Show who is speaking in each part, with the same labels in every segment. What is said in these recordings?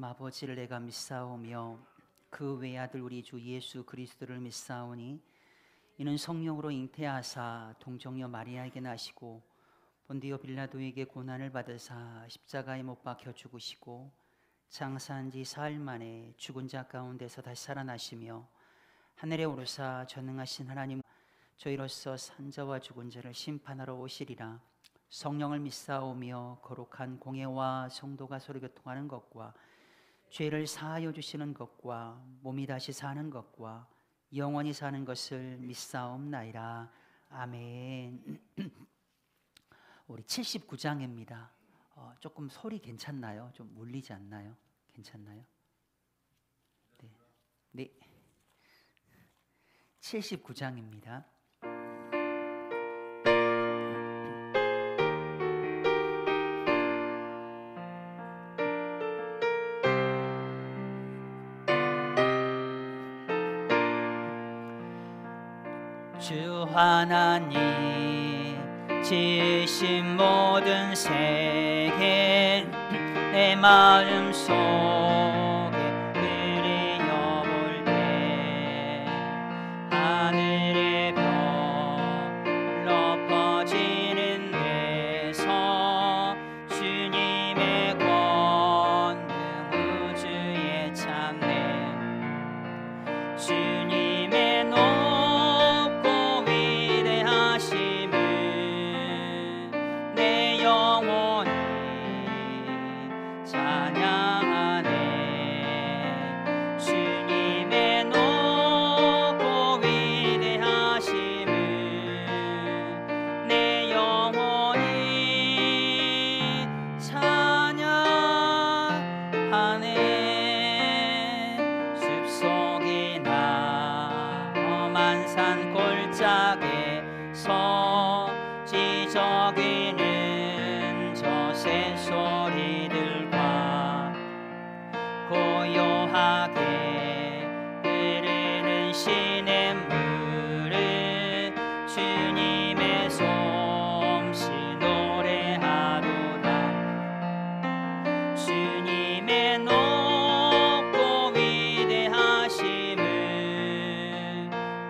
Speaker 1: 아버지를 내가 믿사오며 그 외아들 우리 주 예수 그리스도를 믿사오니 이는 성령으로 잉태하사 동정녀 마리아에게 나시고 본디오 빌라도에게 고난을 받으사 십자가에 못 박혀 죽으시고 장사한 지 사흘 만에 죽은 자 가운데서 다시 살아나시며 하늘에 오르사 전능하신 하나님 저희로서 산자와 죽은 자를 심판하러 오시리라. 성령을 믿사오며 거룩한 공예와 성도가 서로 교통하는 것과 죄를 사하여 주시는 것과 몸이 다시 사는 것과 영원히 사는 것을 믿사옵나이다. 아멘. 우리 79장입니다. 조금 소리 괜찮나요? 좀 울리지 않나요? 괜찮나요? 네. 79장입니다. 주 하나님 지으신 모든 세계 내 마음 속에 그리워볼 때 하늘의 별로 퍼지는 데서 주님의 권능 우주에 참네 주님의 골짜기에서 지저귀는 저 새소리들과 고요하게 흐르는 시냇물을 주님의 솜씨 노래하도다. 주님의 높고 위대하심을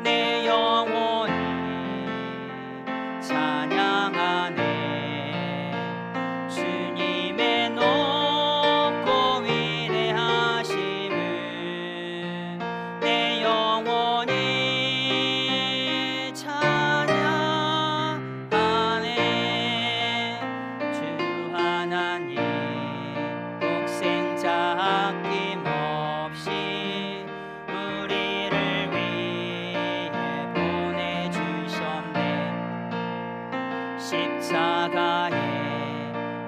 Speaker 1: 내 영혼이 찬양하네. 주님의 높고 위대하심을 내 영혼이 찬양하네. 주 하나님 독생자 아낌없이 우리를 위해 보내주셨네. 십자가에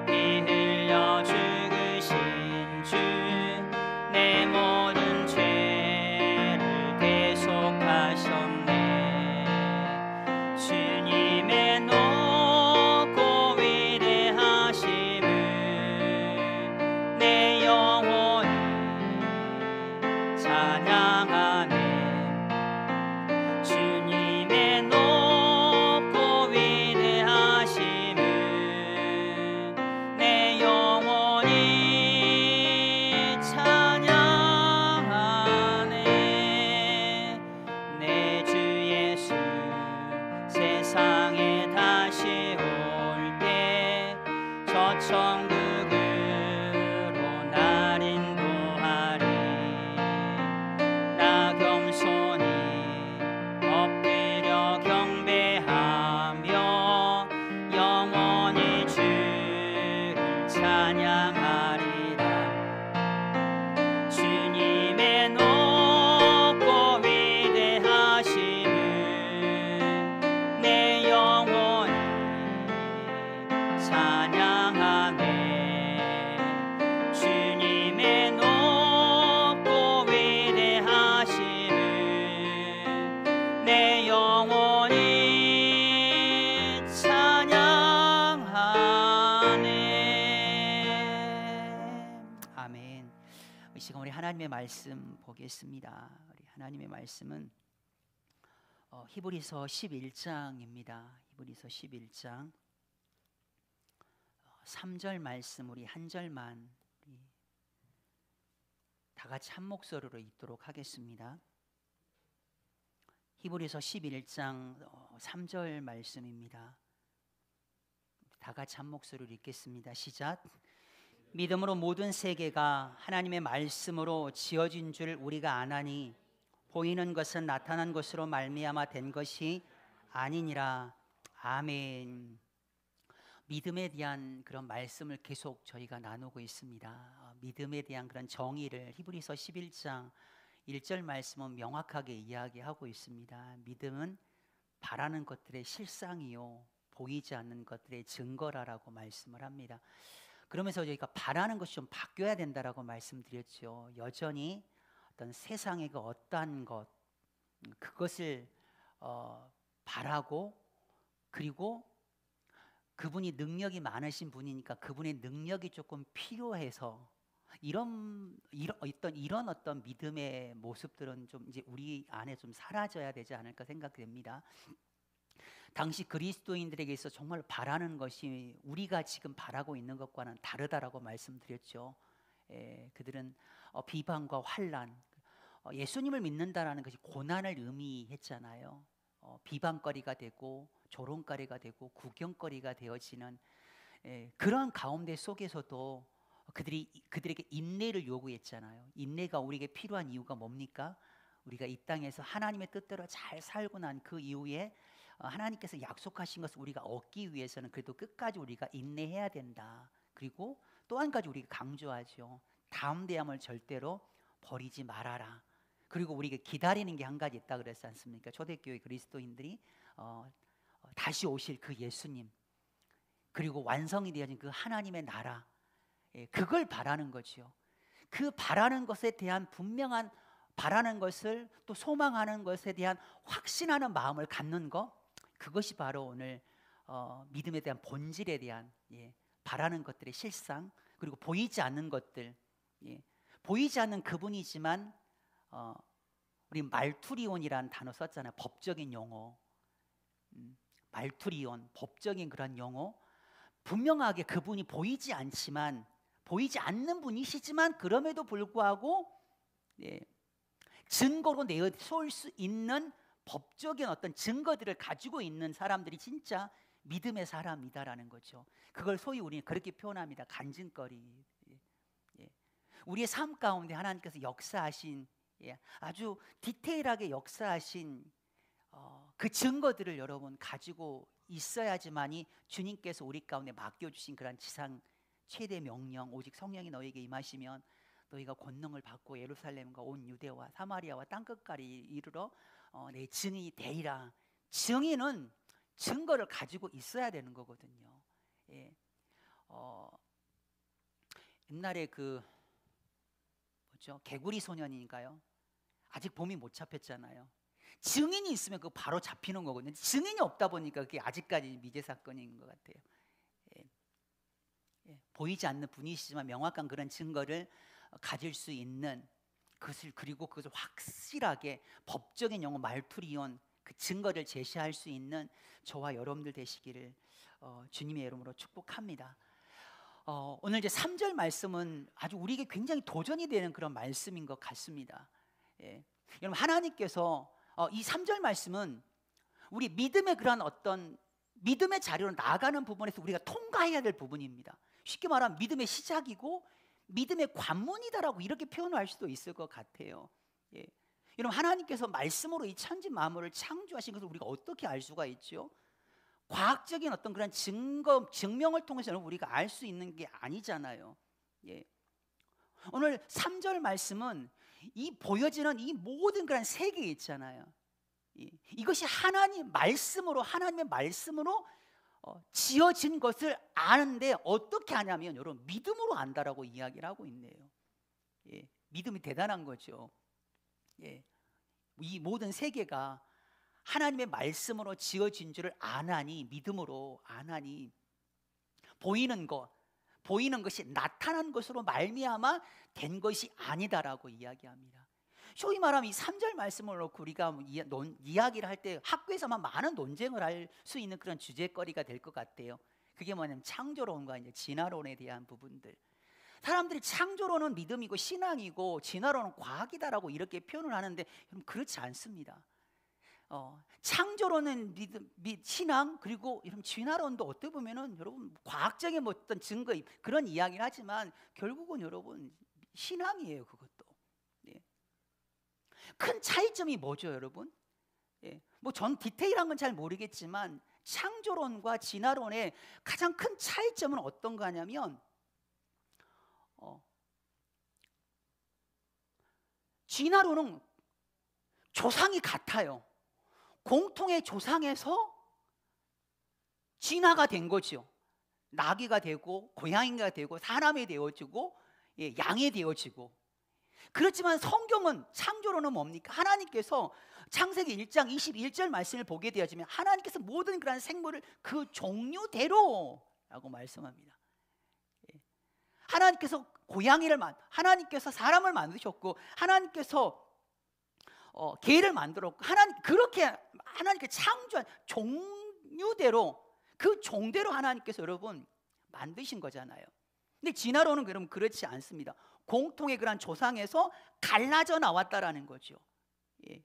Speaker 1: 피 흘려 죽으신 주 내 모든 죄를 대속하셨네. 주님의 높고 위대하심을 내 영혼이 찬양하네. 주님의 높고 위대하심을 내 영혼이 찬양하네. 내 주 예수 세상에 다시 올 때 저 천국으로 날 인도하리. 나 겸손히 엎드려 경배하며 영원히 주를 찬양하리라. 주님의 높고 위대하심을 내 영혼이 찬양하네. 주님의 높고 위대하심을 내 영혼이 찬양하네. 아멘. 이 시간 우리 하나님의 말씀 보겠습니다. 우리 하나님의 말씀은 히브리서 11장입니다. 히브리서 11장 3절 말씀 우리 한 절만 우리 같이 한 목소리로 읽도록 하겠습니다. 히브리서 11장 3절 말씀입니다. 다 같이 한 목소리로 읽겠습니다. 시작. 믿음으로 모든 세계가 하나님의 말씀으로 지어진 줄 우리가 아나니 보이는 것은 나타난 것으로 말미암아 된 것이 아니니라. 아멘. 믿음에 대한 그런 말씀을 계속 저희가 나누고 있습니다. 믿음에 대한 그런 정의를 히브리서 11장 1절 말씀은 명확하게 이야기하고 있습니다. 믿음은 바라는 것들의 실상이요 보이지 않는 것들의 증거라라고 말씀을 합니다. 그러면서 저희가 바라는 것이 좀 바뀌어야 된다라고 말씀드렸죠. 여전히 어떤 세상의 그 어떠한 것 그것을 바라고, 그리고 그분이 능력이 많으신 분이니까 그분의 능력이 조금 필요해서 이런 어떤 믿음의 모습들은 좀 이제 우리 안에 좀 사라져야 되지 않을까 생각됩니다. 당시 그리스도인들에게 있어 정말 바라는 것이 우리가 지금 바라고 있는 것과는 다르다라고 말씀드렸죠. 그들은 비방과 환난, 예수님을 믿는다라는 것이 고난을 의미했잖아요. 비방거리가 되고 조롱거리가 되고 구경거리가 되어지는 그런 가운데 속에서도 그들에게 인내를 요구했잖아요. 인내가 우리에게 필요한 이유가 뭡니까? 우리가 이 땅에서 하나님의 뜻대로 잘 살고 난 그 이후에 하나님께서 약속하신 것을 우리가 얻기 위해서는 그래도 끝까지 우리가 인내해야 된다. 그리고 또 한 가지 우리가 강조하죠. 담대함을 절대로 버리지 말아라. 그리고 우리가 기다리는 게 한 가지 있다 그랬지 않습니까? 초대교회 그리스도인들이 다시 오실 그 예수님, 그리고 완성이 되어진 그 하나님의 나라, 그걸 바라는 거죠. 그 바라는 것에 대한 분명한 바라는 것을 또 소망하는 것에 대한 확신하는 마음을 갖는 것, 그것이 바로 오늘 믿음에 대한 본질에 대한 바라는 것들의 실상, 그리고 보이지 않는 것들, 보이지 않는 그분이지만 우리 말투리온이라는 단어 썼잖아요. 법적인 용어, 말투리온, 법적인 그런 용어. 분명하게 그분이 보이지 않지만, 보이지 않는 분이시지만 그럼에도 불구하고 증거로 내세울 수 있는 법적인 어떤 증거들을 가지고 있는 사람들이 진짜 믿음의 사람이다라는 거죠. 그걸 소위 우리는 그렇게 표현합니다. 간증거리. 우리의 삶 가운데 하나님께서 역사하신, 아주 디테일하게 역사하신 그 증거들을 여러분 가지고 있어야지만이 주님께서 우리 가운데 맡겨주신 그런 지상 최대 명령, 오직 성령이 너에게 임하시면 너희가 권능을 받고 예루살렘과 온 유대와 사마리아와 땅끝까지 이르러 내 증인이 되리라. 증인은 증거를 가지고 있어야 되는 거거든요. 옛날에 그 뭐죠? 개구리 소년인가요? 아직 봄이 못 잡혔잖아요. 증인이 있으면 그거 바로 잡히는 거거든요. 증인이 없다 보니까 그게 아직까지 미제 사건인 것 같아요. 보이지 않는 분이시지만 명확한 그런 증거를 가질 수 있는 그것을, 그리고 그것을 확실하게 법적인 용어 말투리온 그 증거를 제시할 수 있는 저와 여러분들 되시기를 주님의 이름으로 축복합니다. 오늘 이제 3절 말씀은 아주 우리에게 굉장히 도전이 되는 그런 말씀인 것 같습니다. 여러분, 하나님께서 이 3절 말씀은 우리 믿음의 그런 어떤 믿음의 자리로 나아가는 부분에서 우리가 통과해야 될 부분입니다. 쉽게 말하면 믿음의 시작이고 믿음의 관문이다라고 이렇게 표현할 수도 있을 것 같아요. 여러분, 하나님께서 말씀으로 이 천지 만물을 창조하신 것을 우리가 어떻게 알 수가 있죠? 과학적인 어떤 그런 증명을 통해서는 우리가 알 수 있는 게 아니잖아요. 오늘 3절 말씀은 이 보여지는 이 모든 그런 세계 있잖아요. 이것이 하나님의 말씀으로 지어진 것을 아는데 어떻게 아냐면 여러분, 믿음으로 안다라고 이야기를 하고 있네요. 믿음이 대단한 거죠. 이 모든 세계가 하나님의 말씀으로 지어진 줄을 아나니, 믿음으로 아나니, 보이는 것이 나타난 것으로 말미암아 된 것이 아니다라고 이야기합니다. 소위 말하면 이 3절 말씀을 놓고 우리가 이야기를 할 때 학교에서만 많은 논쟁을 할 수 있는 그런 주제거리가 될 것 같아요. 그게 뭐냐면 창조론과 이제 진화론에 대한 부분들. 사람들이 창조론은 믿음이고 신앙이고 진화론은 과학이다라고 이렇게 표현을 하는데 여러분 그렇지 않습니다. 창조론은 믿음, 신앙, 그리고 여러분 진화론도 어떻게 보면은 여러분 과학적인 어떤 증거 그런 이야기를 하지만 결국은 여러분 신앙이에요. 그것도. 예. 큰 차이점이 뭐죠, 여러분? 예. 뭐 전 디테일한 건 잘 모르겠지만 창조론과 진화론의 가장 큰 차이점은 어떤 거냐면 진화론은 조상이 같아요. 공통의 조상에서 진화가 된 거죠. 나귀가 되고 고양이가 되고 사람이 되어지고 양이 되어지고. 그렇지만 성경은 창조론은 뭡니까? 하나님께서 창세기 1장 21절 말씀을 보게 되어지면 하나님께서 모든 그런 생물을 그 종류대로 라고 말씀합니다. 하나님께서 하나님께서 사람을 만드셨고 하나님께서 개를 만들었고 그렇게 하나님께 창조한 종류대로 그 종대로 하나님께서 여러분 만드신 거잖아요. 근데 진화론은 그럼 그렇지 않습니다. 공통의 그런 조상에서 갈라져 나왔다라는 거죠. 예.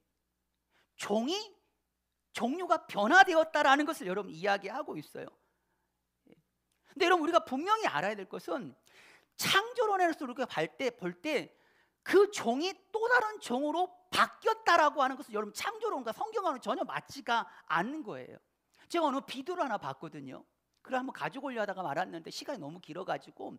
Speaker 1: 종류가 변화되었다라는 것을 여러분 이야기하고 있어요. 예. 근데 여러분 우리가 분명히 알아야 될 것은 창조론에서 우리가 볼 때 그 종이 또 다른 종으로 바뀌었다라고 하는 것은 여러분 창조론과 성경과는 전혀 맞지가 않는 거예요. 제가 어느 비디오를 하나 봤거든요. 그걸 한번 가지고 오려 하다가 말았는데 시간이 너무 길어가지고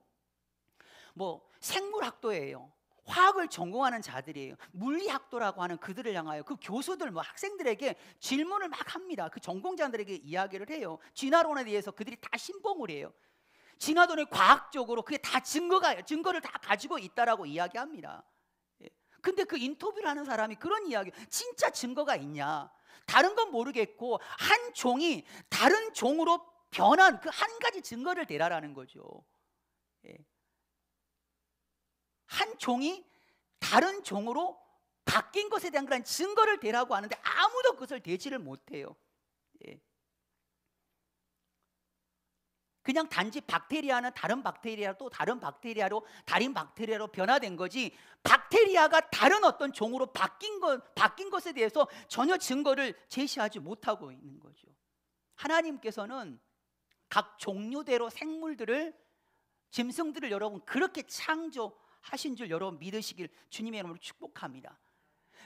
Speaker 1: 뭐 생물학도예요. 화학을 전공하는 자들이에요. 물리학도라고 하는 그들을 향하여 그 교수들 뭐 학생들에게 질문을 막 합니다. 그 전공자들에게 이야기를 해요. 진화론에 대해서 그들이 다 신봉을 해요. 진화론이 과학적으로 그게 다 증거를 다 가지고 있다라고 이야기합니다. 근데 그 인터뷰를 하는 사람이 그런 이야기, 진짜 증거가 있냐? 다른 건 모르겠고 한 종이 다른 종으로 변한 그 한 가지 증거를 대라라는 거죠. 한 종이 다른 종으로 바뀐 것에 대한 그런 증거를 대라고 하는데 아무도 그것을 대지를 못해요. 그냥 단지 박테리아는 다른 박테리아 또 다른 박테리아로 변화된 거지 박테리아가 다른 어떤 종으로 바뀐 것에 대해서 전혀 증거를 제시하지 못하고 있는 거죠. 하나님께서는 각 종류대로 생물들을 짐승들을 여러분 그렇게 창조하신 줄 여러분 믿으시길 주님의 이름으로 축복합니다.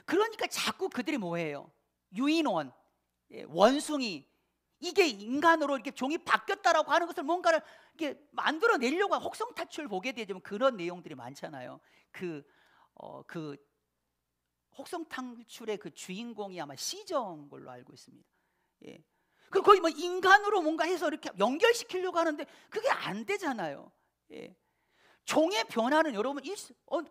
Speaker 1: 그러니까 자꾸 그들이 뭐예요? 유인원, 원숭이 이게 인간으로 이렇게 종이 바뀌었다라고 하는 것을 뭔가를 이렇게 만들어내려고 혹성 타출을 보게 되면 그런 내용들이 많잖아요. 그 혹성 탈출의 그 주인공이 아마 시저인 걸로 알고 있습니다. 그리고 거의 뭐 인간으로 뭔가 해서 이렇게 연결시키려고 하는데 그게 안 되잖아요. 종의 변화는 여러분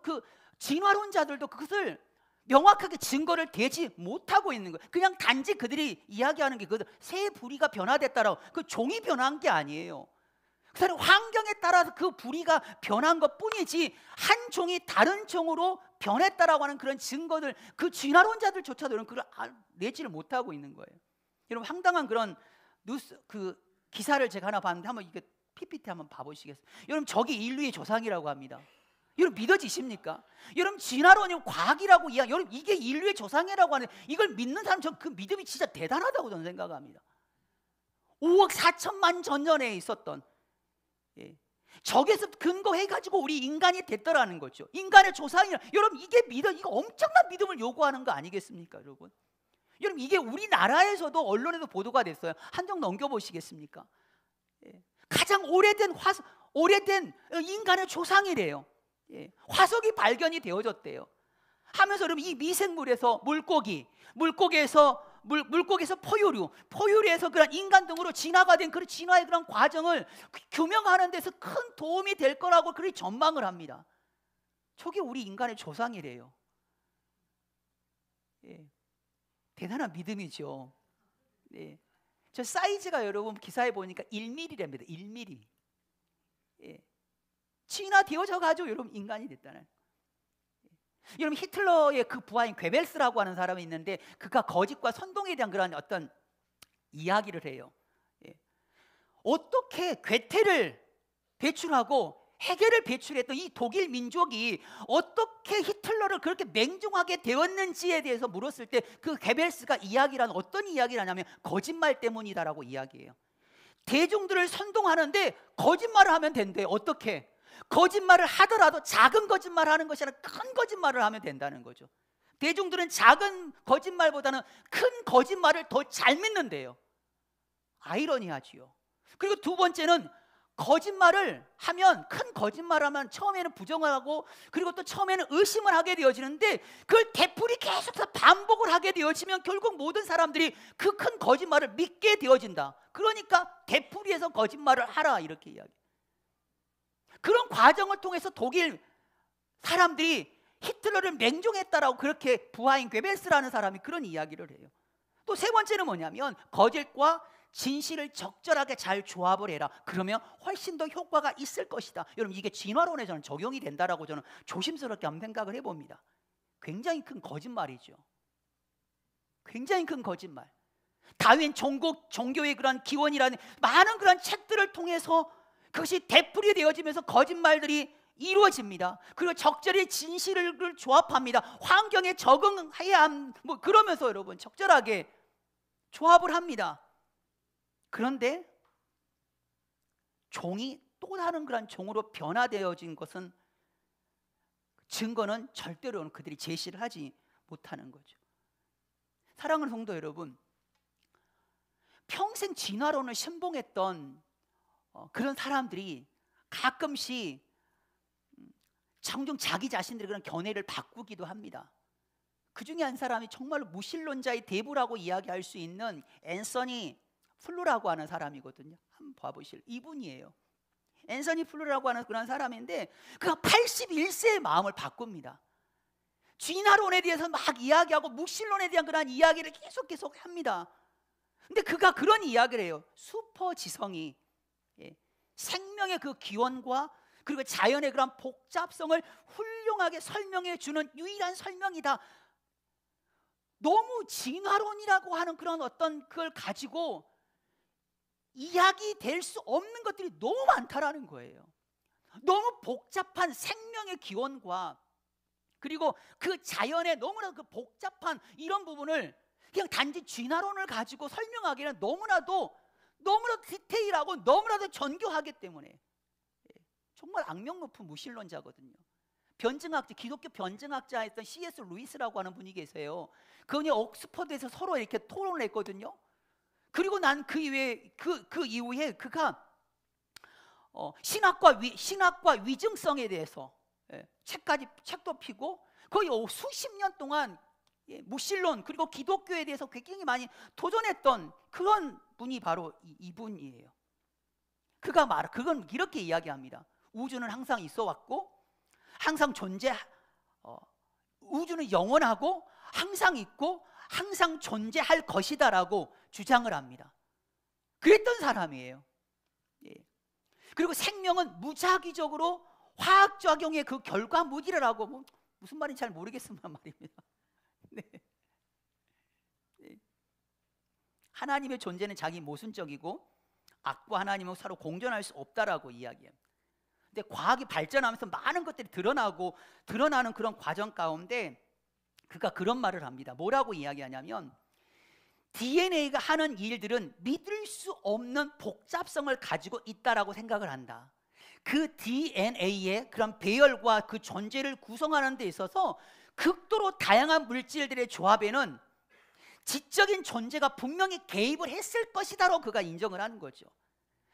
Speaker 1: 그 진화론자들도 그것을 명확하게 증거를 대지 못하고 있는 거예요. 그냥 단지 그들이 이야기하는 게 새 부리가 변화됐다라고 그 종이 변한 게 아니에요. 그 환경에 따라서 그 부리가 변한 것 뿐이지 한 종이 다른 종으로 변했다라고 하는 그런 증거들 그 진화론자들조차도 그걸 내지를 못하고 있는 거예요. 여러분 황당한 그런 뉴스 그 기사를 제가 하나 봤는데 한번 이게 PPT 한번 봐보시겠어요? 여러분 저기 인류의 조상이라고 합니다. 여러분 믿어지십니까? 여러분 진화론이 과학이라고 이야기, 여러분 이게 인류의 조상이라고 하는 이걸 믿는 사람 전 그 믿음이 진짜 대단하다고 저는 생각합니다. 5억 4천만 전년에 있었던 저기서 근거해가지고 우리 인간이 됐더라는 거죠. 인간의 조상이라 여러분 이게 이거 엄청난 믿음을 요구하는 거 아니겠습니까, 여러분? 여러분 이게 우리나라에서도 언론에도 보도가 됐어요. 한 장 넘겨보시겠습니까? 가장 오래된 인간의 조상이래요. 화석이 발견이 되어졌대요. 하면서 여러분 이 미생물에서 물고기에서 포유류에서 그런 인간 등으로 진화가 된 그런 진화의 그런 과정을 규명하는 데서 큰 도움이 될 거라고 그렇게 전망을 합니다. 저게 우리 인간의 조상이래요. 대단한 믿음이죠. 저 사이즈가 여러분 기사에 보니까 1mm랍니다. 1mm. 진화되어져 가지고 여러분 인간이 됐다는. 여러분 히틀러의 그 부하인 괴벨스라고 하는 사람이 있는데 그가 거짓과 선동에 대한 그런 어떤 이야기를 해요. 어떻게 괴테를 배출하고 해겔을 배출했던 이 독일 민족이 어떻게 히틀러를 그렇게 맹종하게 되었는지에 대해서 물었을 때 그 게벨스가 이야기란 어떤 이야기를 하냐면 거짓말 때문이다라고 이야기해요. 대중들을 선동하는데 거짓말을 하면 된대. 어떻게? 거짓말을 하더라도 작은 거짓말을 하는 것이 아니라 큰 거짓말을 하면 된다는 거죠. 대중들은 작은 거짓말보다는 큰 거짓말을 더 잘 믿는데요. 아이러니하지요. 그리고 두 번째는 거짓말을 하면, 큰 거짓말을 하면 처음에는 부정을 하고 그리고 또 처음에는 의심을 하게 되어지는데 그걸 되풀이 계속해서 반복을 하게 되어지면 결국 모든 사람들이 그 큰 거짓말을 믿게 되어진다. 그러니까 되풀이해서 거짓말을 하라, 이렇게 이야기. 그런 과정을 통해서 독일 사람들이 히틀러를 맹종했다라고 그렇게 부하인 괴벨스라는 사람이 그런 이야기를 해요. 또 세 번째는 뭐냐면 거짓과 진실을 적절하게 잘 조합을 해라. 그러면 훨씬 더 효과가 있을 것이다. 여러분, 이게 진화론에 저는 적용이 된다라고 저는 조심스럽게 한번 생각을 해봅니다. 굉장히 큰 거짓말이죠. 굉장히 큰 거짓말. 다윈 종교의 그런 기원이라는 많은 그런 책들을 통해서 그것이 되풀이 되어지면서 거짓말들이 이루어집니다. 그리고 적절히 진실을 조합합니다. 환경에 적응해야 함, 그러면서 여러분 적절하게 조합을 합니다. 그런데 종이 또 다른 그런 종으로 변화되어진 것은, 증거는 절대로 그들이 제시를 하지 못하는 거죠. 사랑하는 성도 여러분, 평생 진화론을 신봉했던 그런 사람들이 가끔씩 종종 자기 자신들의 그런 견해를 바꾸기도 합니다. 그 중에 한 사람이 정말로 무신론자의 대부라고 이야기할 수 있는 앤서니 플루라고 하는 사람이거든요. 한번 봐보실, 이분이에요. 앤서니 플루라고 하는 그런 사람인데 그가 81세의 마음을 바꿉니다. 진화론에 대해서 막 이야기하고 무신론에 대한 그런 이야기를 계속 합니다. 근데 그가 그런 이야기를 해요. 슈퍼지성이 생명의 그 기원과 그리고 자연의 그런 복잡성을 훌륭하게 설명해 주는 유일한 설명이다. 너무 진화론이라고 하는 그런 어떤 그걸 가지고 이야기될 수 없는 것들이 너무 많다라는 거예요. 너무 복잡한 생명의 기원과 그리고 그 자연의 너무나 그 복잡한 이런 부분을 그냥 단지 진화론을 가지고 설명하기는 너무나도 디테일하고 너무나도 정교하기 때문에 정말 악명 높은 무신론자거든요. 변증학자, 기독교 변증학자였던 C.S. 루이스라고 하는 분이 계세요. 그분이 옥스퍼드에서 서로 이렇게 토론을 했거든요. 그리고 난 그 이후에 그가 신학과 위증성에 대해서 책도 피고 거의 수십 년 동안 무신론 그리고 기독교에 대해서 굉장히 많이 도전했던 그런 분이 바로 이분이에요. 그건 이렇게 이야기합니다. 우주는 항상 있어 왔고 항상 우주는 영원하고 항상 있고 항상 존재할 것이다라고 주장을 합니다. 그랬던 사람이에요. 그리고 생명은 무작위적으로 화학작용의 그 결과물이라고, 무슨 말인지 잘 모르겠지만 말입니다. 네. 하나님의 존재는 자기 모순적이고 악과 하나님은 서로 공존할 수 없다라고 이야기해요. 근데 과학이 발전하면서 많은 것들이 드러나는 그런 과정 가운데 그가 그런 말을 합니다. 뭐라고 이야기하냐면 DNA가 하는 일들은 믿을 수 없는 복잡성을 가지고 있다라고 생각을 한다. 그 DNA의 그런 배열과 그 존재를 구성하는 데 있어서 극도로 다양한 물질들의 조합에는 지적인 존재가 분명히 개입을 했을 것이다라고 그가 인정을 하는 거죠.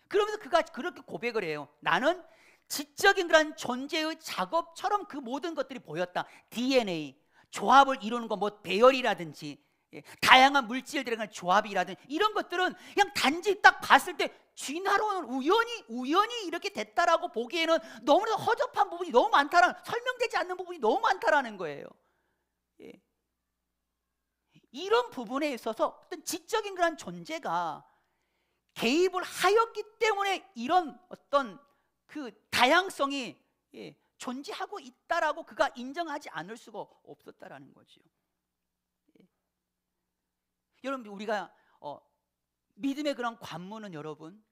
Speaker 1: 그러면서 그가 그렇게 고백을 해요. 나는 지적인 그런 존재의 작업처럼 그 모든 것들이 보였다. DNA 조합을 이루는 거, 배열이라든지 다양한 물질들의 조합이라든지 이런 것들은 그냥 단지 딱 봤을 때 진화론은 우연히 이렇게 됐다라고 보기에는 너무나 허접한 부분이 너무 많다라는, 설명되지 않는 부분이 너무 많다라는 거예요. 이런 부분에 있어서 어떤 지적인 그런 존재가 개입을 하였기 때문에 이런 어떤 그 다양성이 존재하고 있다라고 그가 인정하지 않을 수가 없었다라는 거죠. 여러분, 우리가 믿음의 그런 관문은 여러분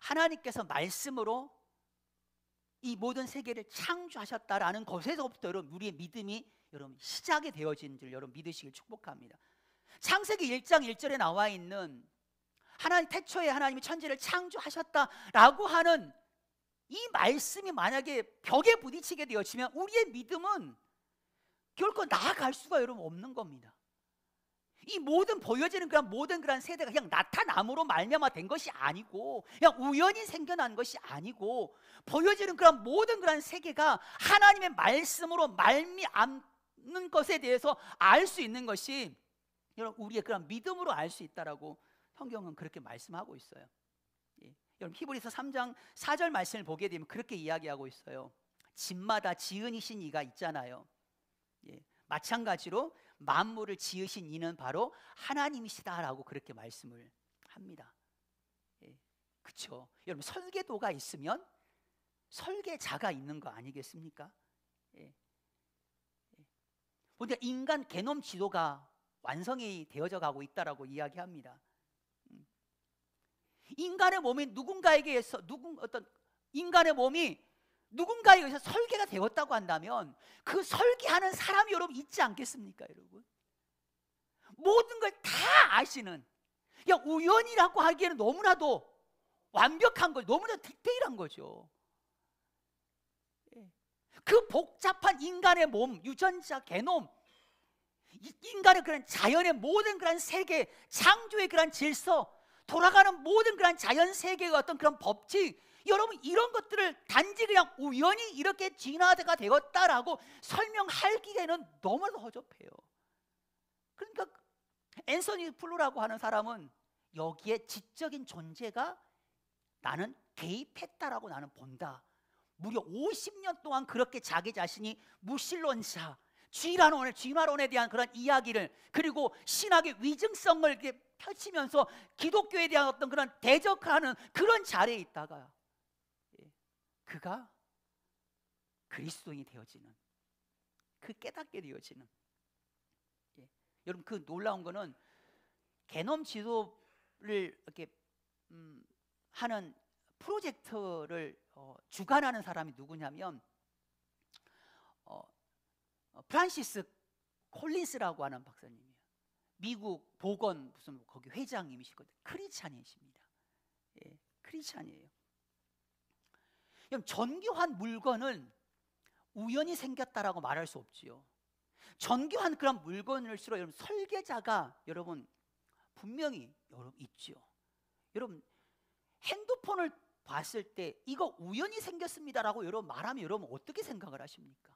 Speaker 1: 하나님께서 말씀으로 이 모든 세계를 창조하셨다라는 것에서부터 여러분 우리의 믿음이 여러분 시작이 되어진 줄 여러분 믿으시길 축복합니다. 창세기 1장 1절에 나와 있는 하나님 태초에 하나님이 천지를 창조하셨다라고 하는 이 말씀이 만약에 벽에 부딪히게 되어지면 우리의 믿음은 결코 나아갈 수가 여러분 없는 겁니다. 이 모든 보여지는 모든 그런 세대가 그냥 나타남으로 말미암아 된 것이 아니고, 그냥 우연히 생겨난 것이 아니고, 보여지는 모든 그런 세계가 하나님의 말씀으로 말미암는 것에 대해서 알 수 있는 것이 여러분 우리의 그런 믿음으로 알 수 있다라고 성경은 그렇게 말씀하고 있어요. 예. 여러분 히브리서 3장 4절 말씀을 보게 되면 그렇게 이야기하고 있어요. 집마다 지은이신 이가 있잖아요. 예. 마찬가지로 만물을 지으신 이는 바로 하나님이시다라고 그렇게 말씀을 합니다. 예. 그렇죠. 여러분 설계도가 있으면 설계자가 있는 거 아니겠습니까? 예. 예. 근데 인간 게놈 지도가 완성이 되어져 가고 있다라고 이야기합니다. 인간의 몸이 누군가에게 의해서 어떤 인간의 몸이 누군가에 의해서 설계가 되었다고 한다면 그 설계하는 사람이 여러분 있지 않겠습니까? 여러분 모든 걸 다 아시는, 그냥 우연이라고 하기에는 너무나도 완벽한 거, 너무나도 디테일한 거죠. 그 복잡한 인간의 몸, 유전자, 게놈, 인간의 그런 자연의 모든 그런 세계, 창조의 그런 질서, 돌아가는 모든 그런 자연 세계의 어떤 그런 법칙, 여러분 이런 것들을 단지 그냥 우연히 이렇게 진화가 되었다라고 설명하기에는 너무나 허접해요. 그러니까 앤서니 플루라고 하는 사람은 여기에 지적인 존재가 나는 개입했다라고 나는 본다. 무려 50년 동안 그렇게 자기 자신이 무신론자, 진화론에 대한 그런 이야기를, 그리고 신학의 위증성을 이렇게 펼치면서 기독교에 대한 어떤 그런 대적하는 그런 자리에 있다가 그가 그리스도인이 되어지는, 그 깨닫게 되어지는, 여러분 그 놀라운 거는 게놈 지도를 이렇게 하는 프로젝트를 주관하는 사람이 누구냐면 프란시스 콜린스라고 하는 박사님이에요. 미국 보건 무슨 거기 회장님이시거든요. 크리스찬이십니다. 예, 크리스찬이에요. 전교한 물건은 우연히 생겼다라고 말할 수 없지요. 전교한 그런 물건일수록 여러분 설계자가 여러분 분명히 여러분 있지요. 여러분 핸드폰을 봤을 때 이거 우연히 생겼습니다라고 여러분 말하면 여러분 어떻게 생각을 하십니까?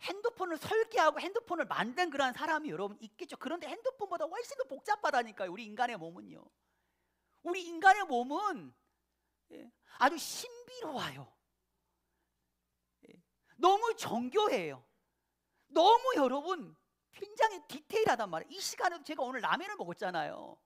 Speaker 1: 핸드폰을 설계하고 핸드폰을 만든 그런 사람이 여러분 있겠죠. 그런데 핸드폰보다 훨씬 더 복잡하다니까요. 우리 인간의 몸은요. 우리 인간의 몸은 아주 신비로워요. 너무 정교해요. 너무 여러분 굉장히 디테일하단 말이에요. 이 시간에도 제가 오늘 라면을 먹었잖아요.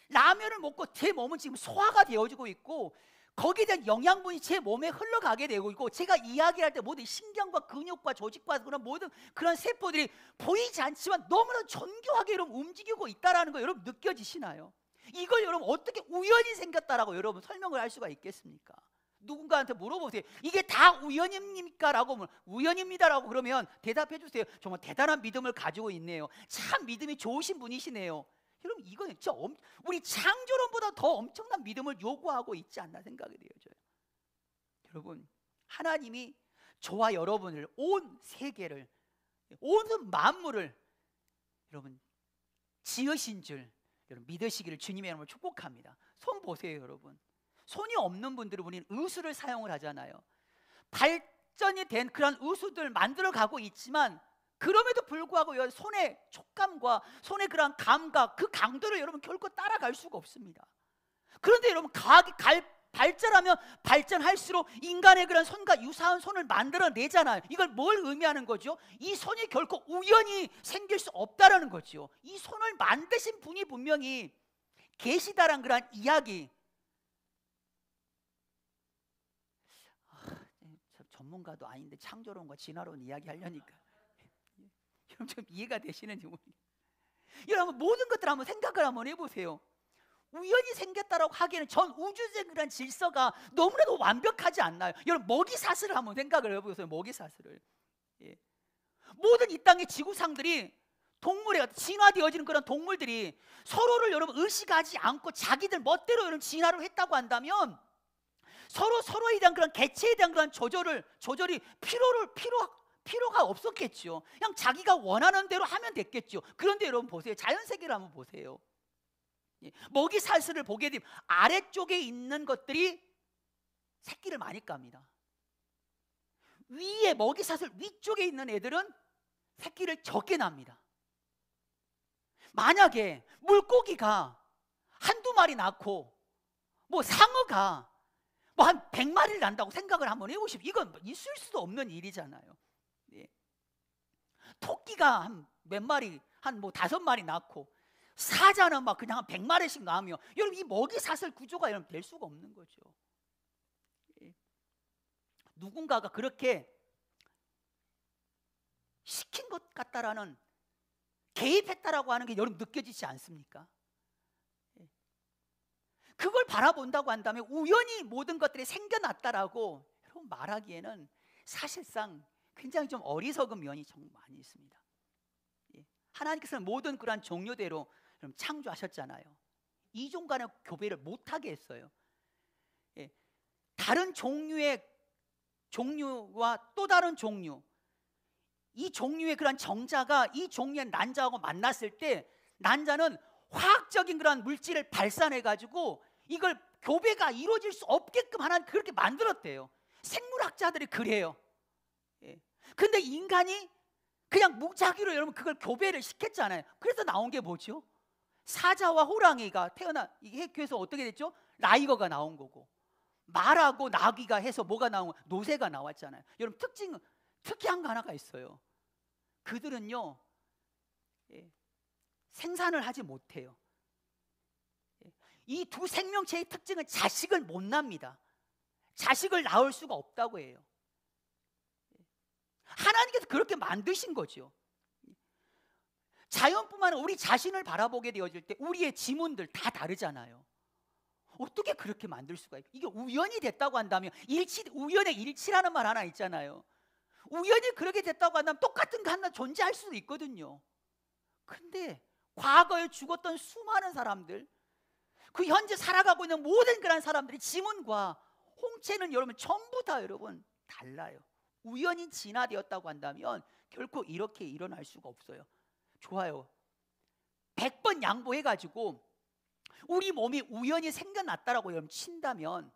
Speaker 1: 라면을 먹고 제 몸은 지금 소화가 되어지고 있고 거기에 대한 영양분이 제 몸에 흘러가게 되고 있고, 제가 이야기할 때 모든 신경과 근육과 조직과 그런 모든 그런 세포들이 보이지 않지만 너무나 정교하게 여러분 움직이고 있다는 거 여러분 느껴지시나요? 이걸 여러분 어떻게 우연히 생겼다라고 여러분 설명을 할 수가 있겠습니까? 누군가한테 물어보세요. 이게 다 우연입니까? 라고 우연입니다라고 그러면 대답해 주세요. 정말 대단한 믿음을 가지고 있네요. 참 믿음이 좋으신 분이시네요. 여러분 이거는 진짜 우리 창조론보다 더 엄청난 믿음을 요구하고 있지 않나 생각이 되어져요. 여러분 하나님이 저와 여러분을, 온 세계를, 온 만물을 여러분 지으신 줄 여러분 믿으시기를 주님의 이름으로 축복합니다. 손 보세요. 여러분 손이 없는 분들은 우리는 의수를 사용을 하잖아요. 발전이 된 그런 의수들 만들어 가고 있지만 그럼에도 불구하고 손의 촉감과 손의 그런 감각, 그 강도를 여러분 결코 따라갈 수가 없습니다. 그런데 여러분 과학이 발전하면 발전할수록 인간의 그런 손과 유사한 손을 만들어내잖아요. 이걸 뭘 의미하는 거죠? 이 손이 결코 우연히 생길 수 없다라는 거죠. 이 손을 만드신 분이 분명히 계시다란 그런 이야기. 전문가도 아닌데 창조론과 진화론 이야기하려니까 여러분 좀 이해가 되시는지 모르겠어요. 여러분 모든 것들 한번 생각을 한번 해보세요. 우연히 생겼다라고 하기에는 전 우주적인 질서가 너무나도 완벽하지 않나요? 여러분, 먹이사슬을 한번 생각을 해보세요. 먹이사슬을. 예. 모든 이 땅의 지구상들이 동물에 진화되어지는 그런 동물들이 서로를 여러분 의식하지 않고 자기들 멋대로 여러분 진화를 했다고 한다면 서로에 대한 그런 개체에 대한 그런 조절이 필요가 없었겠죠. 그냥 자기가 원하는 대로 하면 됐겠죠. 그런데 여러분 보세요. 자연세계를 한번 보세요. 먹이사슬을 보게 되면 아래쪽에 있는 것들이 새끼를 많이 깝니다. 위에 먹이사슬 위쪽에 있는 애들은 새끼를 적게 납니다. 만약에 물고기가 한두 마리 낳고 뭐 상어가 뭐 한 100마리를 난다고 생각을 한번 해보십시오. 이건 있을 수도 없는 일이잖아요. 예. 토끼가 한 몇 마리, 한 뭐 5마리 낳고 사자는 막 그냥 한 100마리씩 낳으면 여러분 이 먹이사슬 구조가 여러분 될 수가 없는 거죠. 예. 누군가가 그렇게 시킨 것 같다라는, 개입했다라고 하는 게 여러분 느껴지지 않습니까? 예. 그걸 바라본다고 한다면 우연히 모든 것들이 생겨났다라고 여러분 말하기에는 사실상 굉장히 좀 어리석은 면이 좀 많이 있습니다. 예. 하나님께서는 모든 그러한 종류대로 창조하셨잖아요. 이종 간의 교배를 못하게 했어요. 예. 다른 종류와 또 다른 종류, 이 종류의 그런 정자가 이 종류의 난자하고 만났을 때 난자는 화학적인 그런 물질을 발산해 가지고 이걸 교배가 이루어질 수 없게끔 하나님 그렇게 만들었대요. 생물학자들이 그래요. 예. 근데 인간이 그냥 무작위로 여러분 그걸 교배를 시켰잖아요. 그래서 나온 게 뭐죠? 사자와 호랑이가 그래서 어떻게 됐죠? 라이거가 나온 거고, 말하고 나귀가 해서 뭐가 나온 거예요? 노새가 나왔잖아요. 여러분 특이한 거 하나가 있어요. 그들은요, 예, 생산을 하지 못해요. 예, 이 두 생명체의 특징은 자식을 못 납니다. 자식을 낳을 수가 없다고 해요. 예, 하나님께서 그렇게 만드신 거죠. 자연뿐만 아니라 우리 자신을 바라보게 되어질 때 우리의 지문들 다 다르잖아요. 어떻게 그렇게 만들 수가 있고, 이게 우연이 됐다고 한다면 우연의 일치라는 말 하나 있잖아요. 우연히 그렇게 됐다고 한다면 똑같은 게 하나 존재할 수도 있거든요. 근데 과거에 죽었던 수많은 사람들, 그 현재 살아가고 있는 모든 그런 사람들의 지문과 홍채는 여러분 전부 다 여러분 달라요. 우연히 진화되었다고 한다면 결코 이렇게 일어날 수가 없어요. 좋아요. 100번 양보해가지고 우리 몸이 우연히 생겨났다라고 여러분 친다면,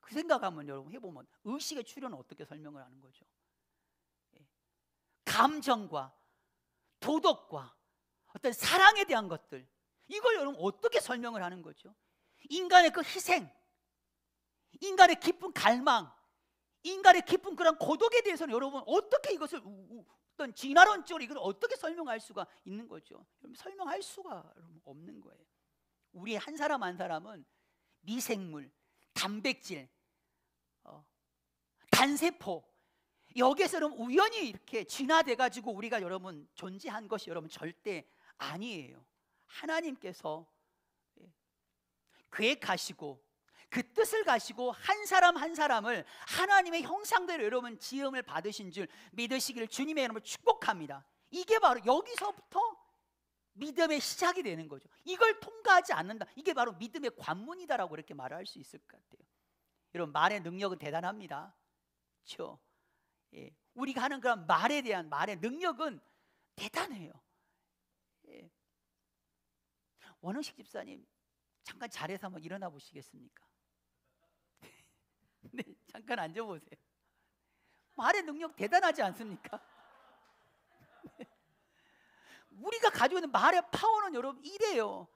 Speaker 1: 그 생각하면 여러분 해보면 의식의 출현은 어떻게 설명을 하는 거죠? 감정과 도덕과 어떤 사랑에 대한 것들, 이걸 여러분 어떻게 설명을 하는 거죠? 인간의 그 희생, 인간의 깊은 갈망, 인간의 깊은 그런 고독에 대해서는 여러분 어떻게 이것을 어떤 진화론적으로 이걸 어떻게 설명할 수가 있는 거죠? 여러분 설명할 수가 없는 거예요. 우리 한 사람 한 사람은 미생물, 단백질, 단세포, 여기에서 여러분 우연히 이렇게 진화돼 가지고 우리가 여러분 존재한 것이 여러분 절대 아니에요. 하나님께서 계획하시고 그 뜻을 가시고 한 사람 한 사람을 하나님의 형상대로 여러분 지음을 받으신 줄 믿으시기를 주님의 이름으로 축복합니다. 이게 바로 여기서부터 믿음의 시작이 되는 거죠. 이걸 통과하지 않는다, 이게 바로 믿음의 관문이다라고 이렇게 말할 수 있을 것 같아요. 여러분 말의 능력은 대단합니다. 그렇죠? 예. 우리가 하는 그런 말에 대한 말의 능력은 대단해요. 예. 원흥식 집사님 잠깐 자리에서 한번 일어나 보시겠습니까? 네, 잠깐 앉아보세요. 말의 능력 대단하지 않습니까? 네. 우리가 가지고 있는 말의 파워는 여러분 이래요.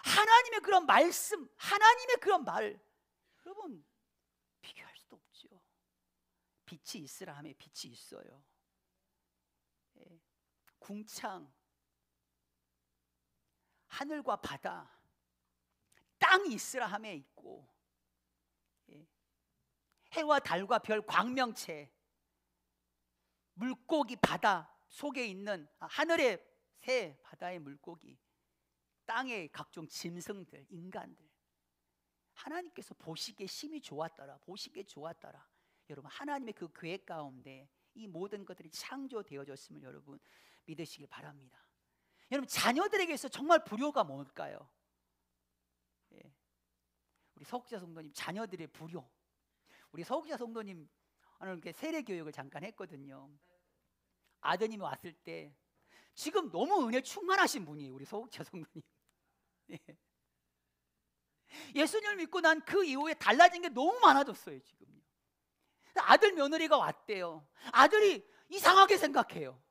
Speaker 1: 하나님의 그런 말씀, 하나님의 그런 말, 여러분 비교할 수도 없죠. 빛이 있으라 하면 빛이 있어요. 예. 궁창, 하늘과 바다, 땅이 있으라 함에 있고, 예. 해와 달과 별, 광명체, 물고기, 바다 속에 있는 하늘의 새, 바다의 물고기, 땅의 각종 짐승들, 인간들, 하나님께서 보시기에 심히 좋았더라, 보시기에 좋았더라. 여러분, 하나님의 그 계획 가운데 이 모든 것들이 창조되어졌음을 여러분 믿으시길 바랍니다. 여러분, 자녀들에게서 정말 불효가 뭘까요? 예. 우리 서국자 성도님 자녀들의 불효. 우리 서국자 성도님 오늘 세례 교육을 잠깐 했거든요. 아드님이 왔을 때 지금 너무 은혜 충만하신 분이에요, 우리 서국자 성도님. 예. 예수님을 믿고 난 그 이후에 달라진 게 너무 많아졌어요, 지금요. 아들 며느리가 왔대요. 아들이 이상하게 생각해요.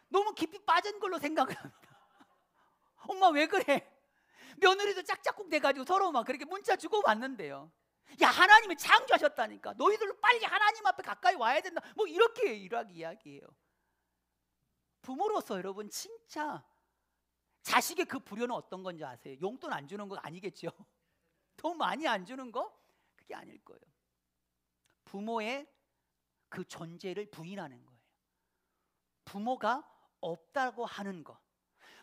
Speaker 1: 너무 깊이 빠진 걸로 생각을 합니다. 엄마 왜 그래? 며느리도 짝짝꿍 돼가지고 서로 막 그렇게 문자 주고받는데요. 야, 하나님이 창조하셨다니까. 너희들도 빨리 하나님 앞에 가까이 와야 된다. 뭐 이렇게 이야기해요. 부모로서 여러분 진짜 자식의 그 불효는 어떤 건지 아세요? 용돈 안 주는 거 아니겠죠? 돈 많이 안 주는 거? 그게 아닐 거예요. 부모의 그 존재를 부인하는 거예요. 부모가 없다고 하는 거,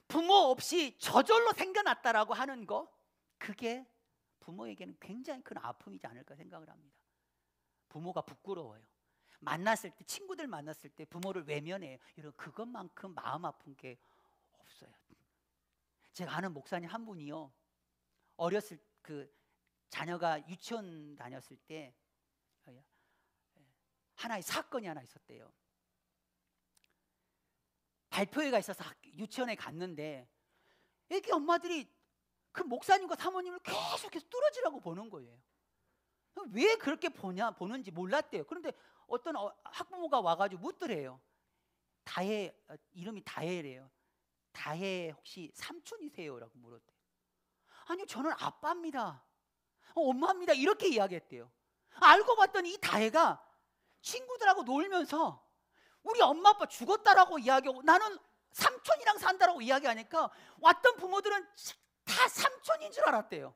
Speaker 1: 부모 없이 저절로 생겨났다라고 하는 거, 그게 부모에게는 굉장히 큰 아픔이지 않을까 생각을 합니다. 부모가 부끄러워요. 만났을 때, 친구들 만났을 때 부모를 외면해요. 여러분, 그것만큼 마음 아픈 게 없어요. 제가 아는 목사님 한 분이요, 어렸을 그 자녀가 유치원 다녔을 때 하나의 사건이 하나 있었대요. 발표회가 있어서 유치원에 갔는데 애기 엄마들이 그 목사님과 사모님을 계속해서 뚫어지라고 보는 거예요. 왜 그렇게 보는지 몰랐대요. 그런데 어떤 학부모가 와가지고 묻더래요. 다혜, 이름이 다혜래요. 다혜 혹시 삼촌이세요? 라고 물었대요. 아니요, 저는 아빠입니다, 엄마입니다, 이렇게 이야기했대요. 알고 봤더니 이 다혜가 친구들하고 놀면서 우리 엄마 아빠 죽었다라고 이야기하고 나는 삼촌이랑 산다라고 이야기하니까 왔던 부모들은 다 삼촌인 줄 알았대요.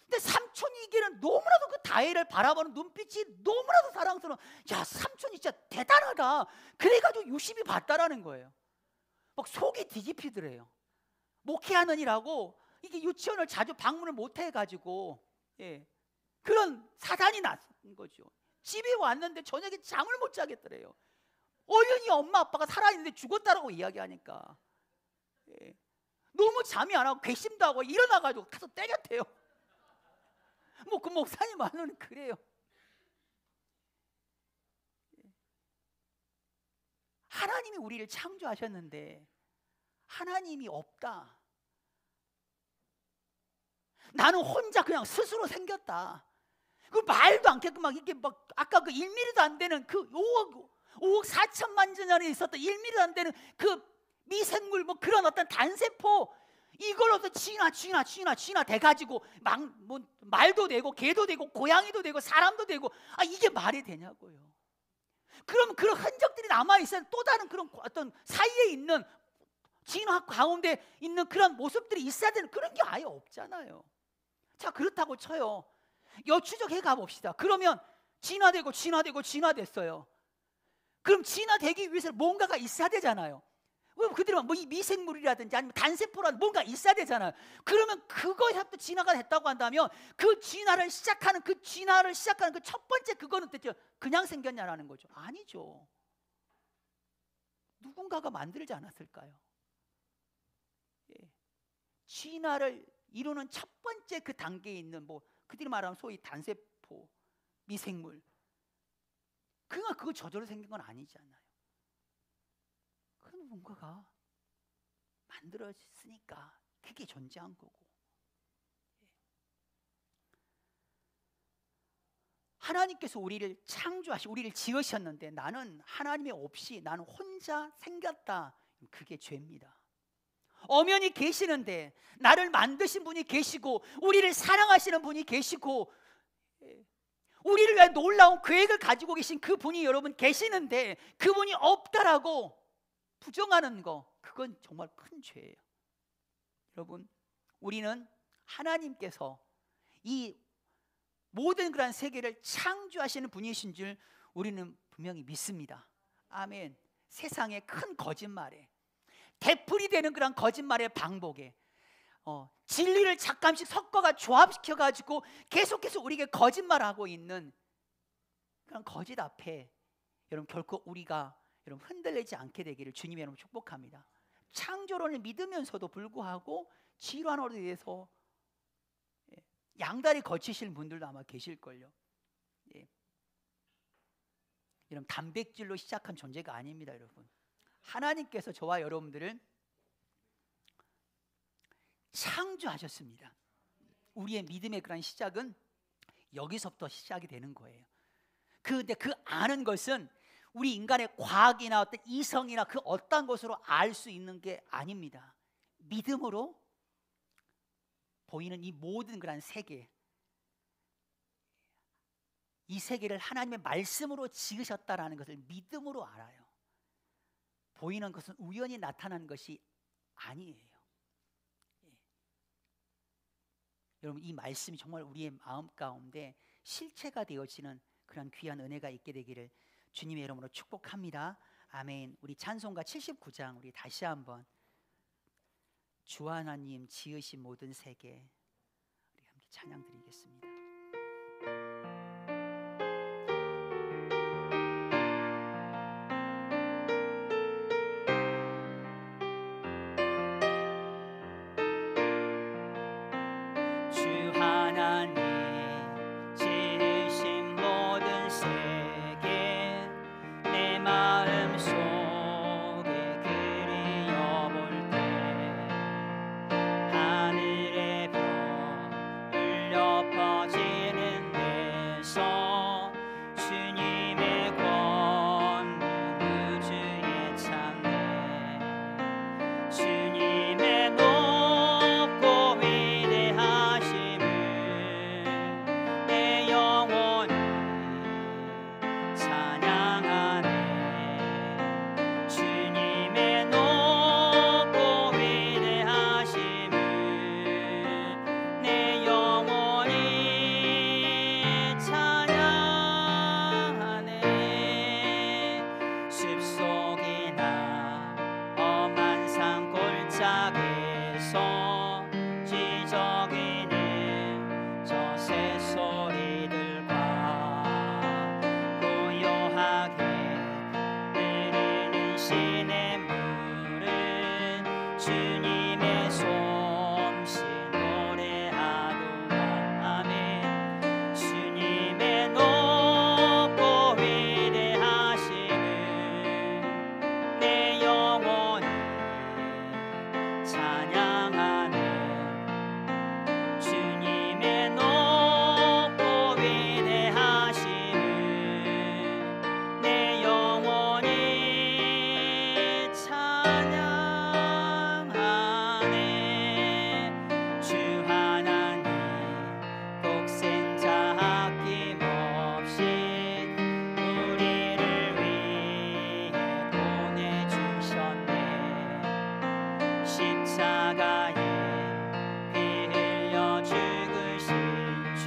Speaker 1: 근데 삼촌이기는 너무나도 그 다혜를 바라보는 눈빛이 너무나도 사랑스러워. 야, 삼촌이 진짜 대단하다. 그래가지고 유심히 봤다라는 거예요. 막 속이 뒤집히더래요. 목회하느니라고 이게 유치원을 자주 방문을 못 해가지고 그런 사단이 났은 거죠. 집에 왔는데 저녁에 잠을 못 자겠더래요. 어연히 엄마 아빠가 살아있는데 죽었다라고 이야기하니까 너무 잠이 안 하고 괘씸도 하고 일어나가지고 가서 때렸대요. 뭐 그 목사님 말로는 그래요. 하나님이 우리를 창조하셨는데 하나님이 없다, 나는 혼자 그냥 스스로 생겼다, 그 말도 않겠고 막 이게 막 아까 그 1mm도 안 되는 그 5억 4천만 년 전에 있었던 1mm도 안 되는 그 미생물, 뭐 그런 어떤 단세포, 이걸로서 진화 돼가지고 뭐 말도 되고 개도 되고 고양이도 되고 사람도 되고, 이게 말이 되냐고요. 그럼 그런 흔적들이 남아있어야 또 다른 그런 어떤 사이에 있는 진화 가운데 있는 그런 모습들이 있어야 되는, 그런 게 아예 없잖아요. 자, 그렇다고 쳐요. 여추적해 가봅시다. 그러면 진화됐어요. 그럼 진화되기 위해서 뭔가가 있어야 되잖아요. 그들은 뭐 이 미생물이라든지 아니면 단세포라든지 뭔가 있어야 되잖아요. 그러면 그거에서부터 진화가 됐다고 한다면 그 진화를 시작하는 그 첫 번째 그거는 대체 그냥 생겼냐라는 거죠. 아니죠. 누군가가 만들지 않았을까요? 진화를 이루는 첫 번째 그 단계에 있는 뭐 그들이 말하는 소위 단세포, 미생물, 그거 저절로 생긴 건 아니잖아요. 그건 뭔가가 만들어졌으니까 그게 존재한 거고. 하나님께서 우리를 창조하시고 우리를 지으셨는데 나는 하나님이 없이 나는 혼자 생겼다, 그게 죄입니다. 엄연히 계시는데, 나를 만드신 분이 계시고 우리를 사랑하시는 분이 계시고 우리를 위해 놀라운 계획을 가지고 계신 그 분이 여러분 계시는데 그분이 없다라고 부정하는 거, 그건 정말 큰 죄예요. 여러분, 우리는 하나님께서 이 모든 그런 세계를 창조하시는 분이신 줄 우리는 분명히 믿습니다. 아멘. 세상의 큰 거짓말에, 되풀이 되는 그런 거짓말의 방법에 진리를 잠깐씩 섞어가 조합시켜가지고 계속해서 우리에게 거짓말하고 있는 그런 거짓 앞에 여러분 결코 우리가 여러분 흔들리지 않게 되기를 주님이 여러분 축복합니다. 창조론을 믿으면서도 불구하고 질환으로 인해서 양다리 거치실 분들도 아마 계실걸요. 여러분 단백질로 시작한 존재가 아닙니다. 여러분 하나님께서 저와 여러분들을 창조하셨습니다. 우리의 믿음의 그런 시작은 여기서부터 시작이 되는 거예요. 근데 그 아는 것은 우리 인간의 과학이나 어떤 이성이나 그 어떤 것으로 알 수 있는 게 아닙니다. 믿음으로 보이는 이 모든 그런 세계, 이 세계를 하나님의 말씀으로 지으셨다라는 것을 믿음으로 알아요. 보이는 것은 우연히 나타난 것이 아니에요. 여러분 이 말씀이 정말 우리의 마음 가운데 실체가 되어지는 그런 귀한 은혜가 있게 되기를 주님의 이름으로 축복합니다. 아멘. 우리 찬송가 79장 우리 다시 한번 주 하나님 지으신 모든 세계 우리 함께 찬양 드리겠습니다. 주 하나님 지으신 모든 세계 내 마음 속에 그리워볼 때 하늘의 별 울려 퍼지는 데서 주님의 권능 우주에 찬네 주님의 높고 위대하심을 내 영혼이 찬양하네 주님의 높고 위대하심을 내 영혼이 찬양하네 숲속이나 험한 산 골짜기에서 지저귀는 저 새소리들과 고요하게 흐르는 시냇물은 주님의 솜씨 노래하도다 아멘 주님의 높고 위대하심을 내 영혼이 찬양하네 주님의 높고 위대하심을 내 영혼이 찬양하네 주 하나님 독생자 아낌없이 우리를 위해 보내주셨네 십자가에 피 흘려 죽으신 주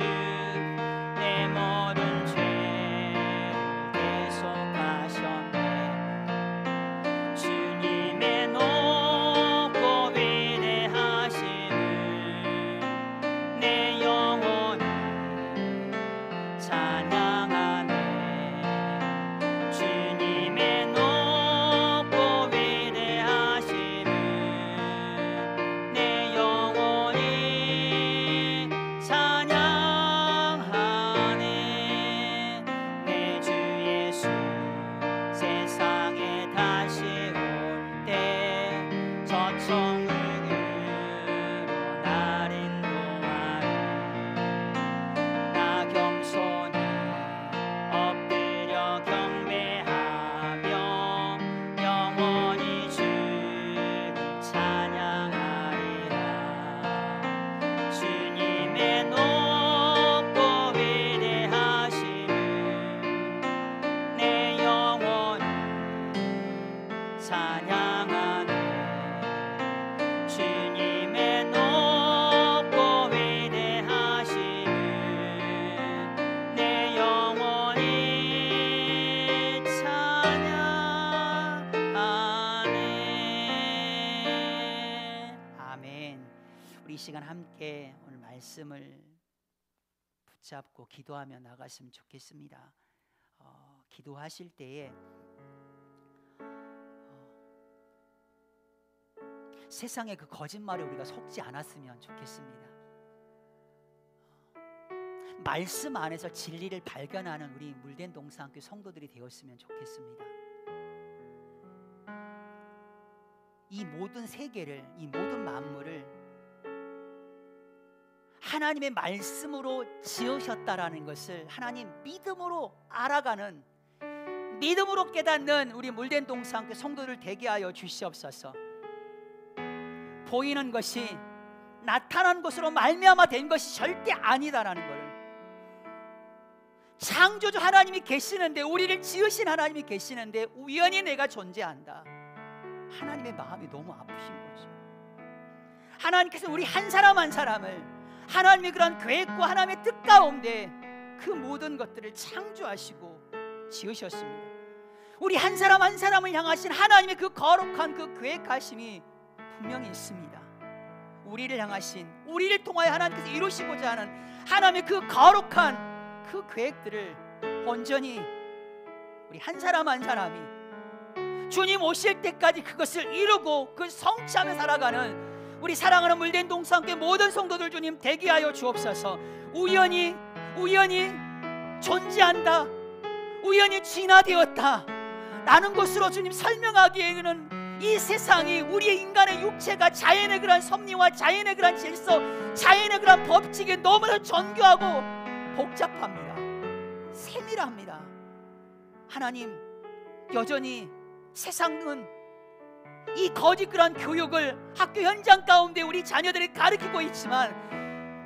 Speaker 1: 내 모든 죄를 대속하셨네 주님의 높고 위대하심을 내 영혼이 찬양하네 주님의 높고 위대하심을 내 영혼이 찬양하네 내 주 예수 세상에 다시 올 때 저 천국으로 날 인도하리 나 겸손히 엎드려 경배하며 영원히 주를 찬양하리라 주님의 높고 위대하심을 내 영혼이 찬양하네 주님의 높고 위대하심을 내 영혼이 찬양하네 아멘. 우리 시간 함께 오늘 말씀을 붙잡고 기도하며 나갔으면 좋겠습니다. 기도하실 때에 세상의 그 거짓말에 우리가 속지 않았으면 좋겠습니다. 말씀 안에서 진리를 발견하는 우리 물된 동사학교 성도들이 되었으면 좋겠습니다. 이 모든 세계를, 이 모든 만물을 하나님의 말씀으로 지으셨다라는 것을 하나님 믿음으로 알아가는, 믿음으로 깨닫는 우리 물된 동사학교 성도들 되게 하여 주시옵소서. 보이는 것이 나타난 것으로 말미암아 된 것이 절대 아니다라는 것을, 창조주 하나님이 계시는데, 우리를 지으신 하나님이 계시는데 우연히 내가 존재한다. 하나님의 마음이 너무 아프신 거죠. 하나님께서 우리 한 사람 한 사람을 하나님의 그런 계획과 하나님의 뜻 가운데 그 모든 것들을 창조하시고 지으셨습니다. 우리 한 사람 한 사람을 향하신 하나님의 그 거룩한 그 계획하심이 분명히 있습니다. 우리를 향하신, 우리를 통하여 하나님께서 이루시고자 하는 하나님의 그 거룩한 그 계획들을 온전히 우리 한 사람 한 사람이 주님 오실 때까지 그것을 이루고 그 성취하며 살아가는 우리 사랑하는 물된 동산교회 모든 성도들 주님 대기하여 주옵소서. 우연히 존재한다, 우연히 진화되었다 라는 것으로 주님 설명하기에는 이 세상이, 우리의 인간의 육체가 자연의 그런 섭리와 자연의 그런 질서, 자연의 그런 법칙에 너무나 정교하고 복잡합니다. 세밀합니다. 하나님, 여전히 세상은 이 거짓 그런 교육을 학교 현장 가운데 우리 자녀들이 가르치고 있지만,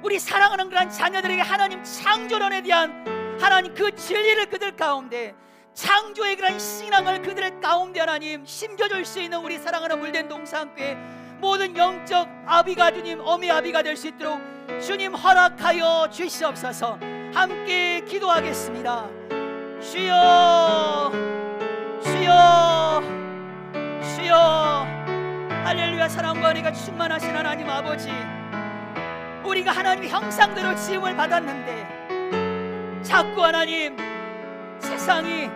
Speaker 1: 우리 사랑하는 그런 자녀들에게 하나님 창조론에 대한 하나님 그 진리를 그들 가운데, 창조의 그런 신앙을 그들 가운데 하나님 심겨줄 수 있는 우리 사랑하는 물된 동산교회 모든 영적 아비가 주님 어미 아비가 될 수 있도록 주님 허락하여 주시옵소서. 함께 기도하겠습니다. 주여, 주여, 주여. 할렐루야. 사랑과 은혜가 충만하신 하나님 아버지, 우리가 하나님의 형상대로 지음을 받았는데 자꾸 하나님 세상이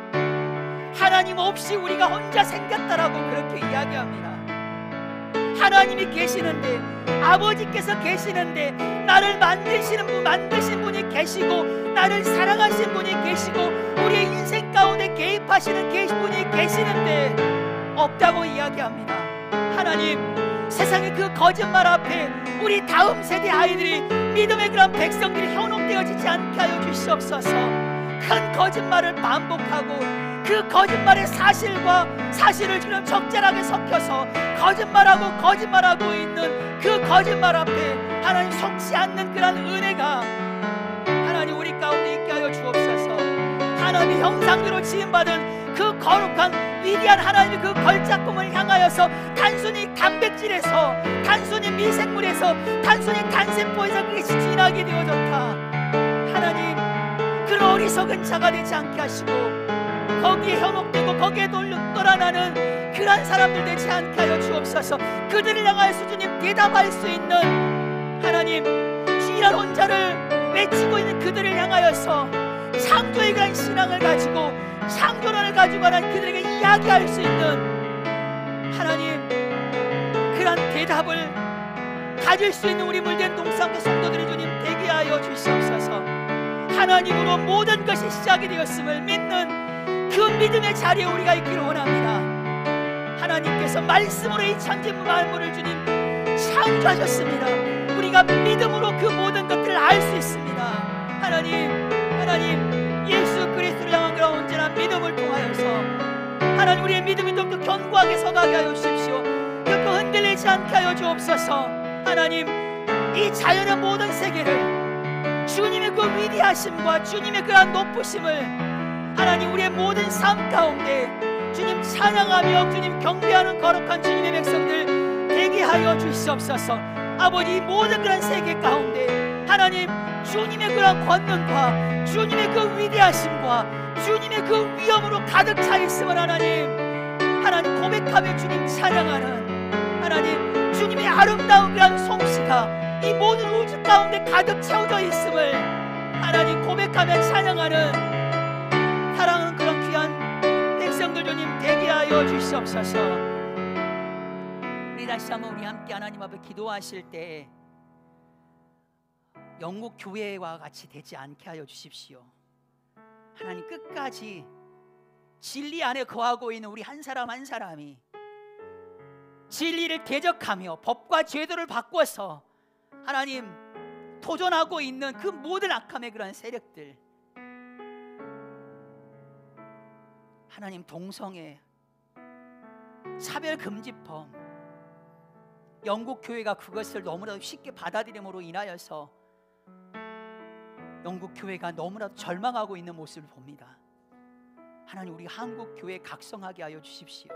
Speaker 1: 하나님 없이 우리가 혼자 생겼다라고 그렇게 이야기합니다. 하나님이 계시는데, 아버지께서 계시는데, 나를 만드신 분이 계시고, 나를 사랑하신 분이 계시고, 우리의 인생 가운데 개입하시는 분이 계시는데 없다고 이야기합니다. 하나님, 세상의 그 거짓말 앞에 우리 다음 세대 아이들이, 믿음의 그런 백성들이 현혹되어지지 않게 하여 주시옵소서. 큰 거짓말을 반복하고 그 거짓말의 사실을 주님 적절하게 섞여서 거짓말하고 있는 그 거짓말 앞에 하나님 속지 않는 그런 은혜가 하나님 우리 가운데 있게 하여 주옵소서. 하나님의 형상대로 지음받은 그 거룩한 위대한 하나님의 그 걸작품을 향하여서 단순히 단백질에서, 단순히 미생물에서, 단순히 단세포에서 그게 진하게 되어졌다. 하나님, 그런 어리석은 자가 되지 않게 하시고 거기에 현혹되고 거기에 놀아나는 그런 사람들 되지 않게 하여 주옵소서. 그들을 향하여서 주님 대답할 수 있는 하나님 주일날 혼자를 외치고 있는 그들을 향하여서 창조의 그런 신앙을 가지고, 창조론을 가지고 하나님 그들에게 이야기할 수 있는 하나님 그런 대답을 가질 수 있는 우리 물된 동산교회 성도들이 주님 되게 하여 주시옵소서. 하나님으로 모든 것이 시작이 되었음을 믿는 그 믿음의 자리에 우리가 있기를 원합니다. 하나님께서 말씀으로 이 천지물 만물을 주님 창조하셨습니다. 우리가 믿음으로 그 모든 것들을 알 수 있습니다. 하나님 예수 그리스도를 향한 그런 온전한 믿음을 통하여서 하나님 우리의 믿음이 더욱더 견고하게 서가게 하여 주십시오. 결코 흔들리지 않게 하여 주옵소서. 하나님, 이 자연의 모든 세계를 주님의 그 위대하심과 주님의 그런 높으심을 하나님 우리의 모든 삶 가운데 주님 찬양하며 주님 경배하는 거룩한 주님의 백성들 되게 하여 주시옵소서. 아버지, 이 모든 그런 세계 가운데 하나님 주님의 그런 권능과 주님의 그 위대하심과 주님의 그 위엄으로 가득 차 있음을 하나님 고백하며 주님 찬양하는 하나님 주님의 아름다운 그런 솜씨가 이 모든 우주 가운데 가득 채워져 있음을 하나님 고백하며 찬양하는 사랑하는 그런 귀한 백성들 주님 되게 하여 주시옵소서. 우리 다시 한번 우리 함께 하나님 앞에 기도하실 때 영국 교회와 같이 되지 않게 하여 주십시오. 하나님 끝까지 진리 안에 거하고 있는 우리 한 사람 한 사람이 진리를 대적하며 법과 제도를 바꿔서 하나님 도전하고 있는 그 모든 악함의 그런 세력들, 하나님 동성애, 차별금지법, 영국 교회가 그것을 너무나도 쉽게 받아들임으로 인하여서 영국 교회가 너무나도 절망하고 있는 모습을 봅니다. 하나님 우리 한국 교회 각성하게 하여 주십시오.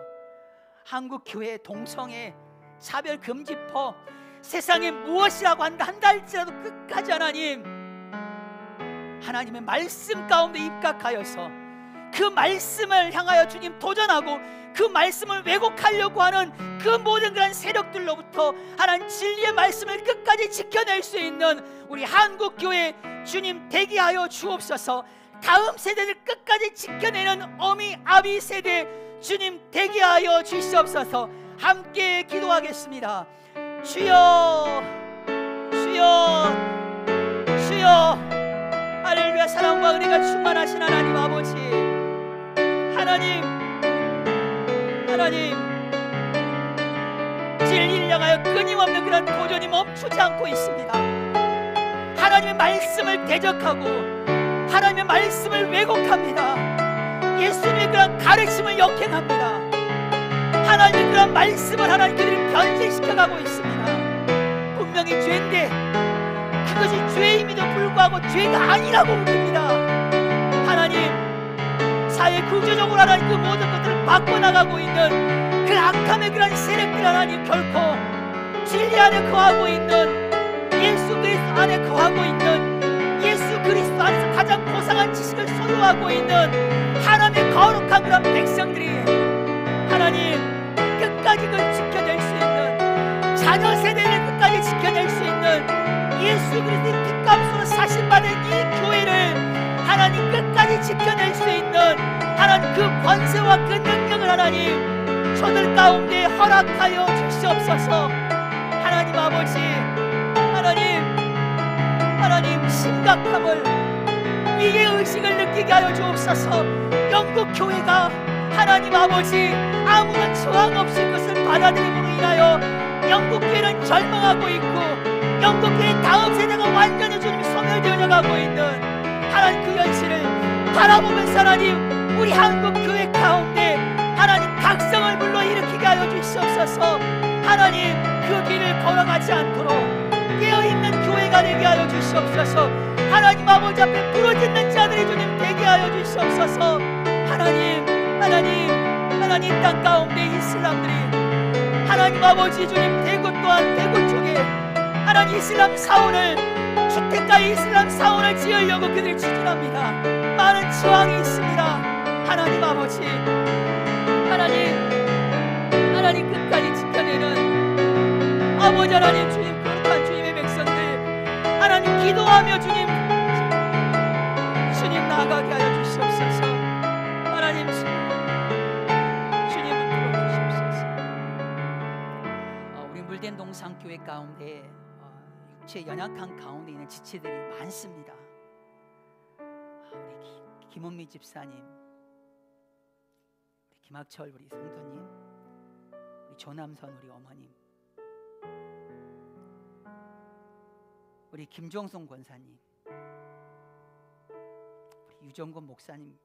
Speaker 1: 한국 교회 동성애, 차별금지법, 세상에 무엇이라고 한다 할지라도 끝까지 하나님의 말씀 가운데 입각하여서 그 말씀을 향하여 주님 도전하고 그 말씀을 왜곡하려고 하는 그 모든 그런 세력들로부터 하나님 진리의 말씀을 끝까지 지켜낼 수 있는 우리 한국교회 주님 되게 하여 주옵소서. 다음 세대를 끝까지 지켜내는 어미 아비 세대 주님 되게 하여 주시옵소서. 함께 기도하겠습니다. 주여 주여 주여. 할렐루야. 사랑과 은혜가 충만하신 하나님 아버지, 하나님 진리를 향하여 끊임없는 그런 도전이 멈추지 않고 있습니다. 하나님의 말씀을 대적하고 하나님의 말씀을 왜곡합니다. 예수님의 그런 가르침을 역행합니다. 하나님의 그런 말씀을 하나님 그들이 변질시켜가고 있습니다. 분명히 죄인데 그것이 죄임에도 불구하고 죄가 아니라고 우깁니다. 하나님 사회 구조적으로 하나님 그 모든 것들을 바꿔나가고 있는 그 악함의 그런 세력들 하나님 결코 진리 안에 거하고 있는 예수 그리스도 안에 거하고 있는 예수 그리스도 안에서 가장 고상한 지식을 소유하고 있는 하나님의 거룩한 그런 백성들이 하나님 끝까지 그걸 지켜낼 수 있는 자녀 세대를 끝까지 지켜낼 수 있는 예수 그리스도의 핏값으로 사신받은 이 교회를 하나님 끝까지 지켜낼 수 있는 하나님 그 권세와 그 능력을 하나님 저들 가운데 허락하여 주시옵소서. 하나님 아버지, 하나님 심각함을 위기의식을 느끼게 하여 주옵소서. 영국 교회가 하나님 아버지 아무런 저항 없이 그것을 받아들임으로 인하여 영국 교회는 절망하고 있고 영국 교회 다음 세대가 완전히 주님 소멸되어 가고 있는 하나님 그 현실을 바라보면서 하나님 우리 한국 교회 가운데 하나님 각성을 불러일으키게 하여 주시옵소서. 하나님 그 길을 걸어가지 않도록 깨어있는 교회가 되게 하여 주시옵소서. 하나님 아버지 앞에 부르짖는 자들이 주님 되게 하여 주시옵소서. 하나님 땅 가운데 이슬람들이 하나님 아버지 주님 대구 또한 대구 쪽에 하나님 이슬람 사원을 주택가 이슬람 사원을 지으려고 그들이 추진합니다. 많은 저항이 있습니다. 하나님 아버지, 하나님 끝까지 지켜내는 아버지 하나님 주님 거룩한 주님의 백성들 하나님 기도하며 주님 나아가게 하여 주시옵소서. 하나님 주님 붙들어 주시옵소서. 우리 물된 동산교회 가운데 육체 연약한 가운데 있는 지체들이 많습니다. 우리 김은미 집사님, 우리 김학철 우리 성도님, 우리 조남선 우리 어머님, 우리 김종성 권사님, 우리 유정권 목사님